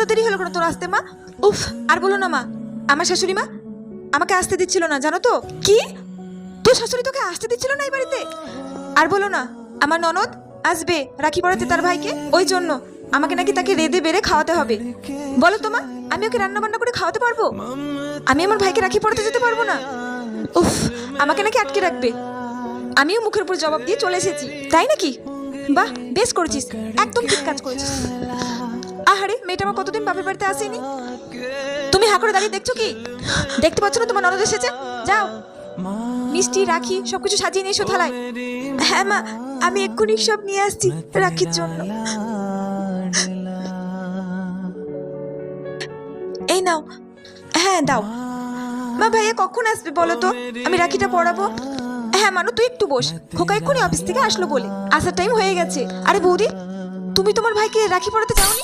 এত দেরি হলো কেন তোর আসতে মা? উফ, আর বলো না মা, আমার শাশুড়ি মা আমাকে আসতে দিচ্ছিল না, জানো তো? কি? তোর শাশুড়ি তোকে আসতে দিচ্ছিল না এই বাড়িতে? আর বলো না, আমার ননদ আসবে রাখি পড়াতে তার ভাইকে, ওই জন্য আমাকে নাকি তাকে রেঁধে বেড়ে খাওয়াতে হবে। বলো তো মা, আমি ওকে রান্না বান্না করে খাওয়াতে পারবো? আমি আমার ভাইকে রাখি পড়াতে যেতে পারবো না? উফ, আমাকে নাকি আটকে রাখবে। আমিও মুখের উপর জবাব দিয়ে চলে এসেছি, তাই নাকি? বাহ, বেশ করেছিস, একদম ঠিক কাজ করেছিস। আহারে, মেয়েটা আমার কতদিন বাপের বাড়িতে আসেনি। তুমি হা করে দাঁড়িয়ে দেখছো কি? দেখতে পাচ্ছ না তোমার ননদ এসেছে? যাও, মিষ্টি রাখি সবকিছু সাজিয়ে নিয়ে এসো থালায়। হ্যাঁ মা, আমি এক্ষুনি সব নিয়ে আসছি রাখির জন্য। এই নাও। হ্যাঁ দাও। মা, ভাইয়া কখন আসবে বলো তো, আমি রাখিটা পরাবো। হ্যাঁ মানু, তুই একটু বস, খোকা এক্ষুনি অফিস থেকে আসলো বলে, আসার টাইম হয়ে গেছে। আরে বৌদি, তুমি তোমার ভাইকে রাখি পরাতে যাওনি?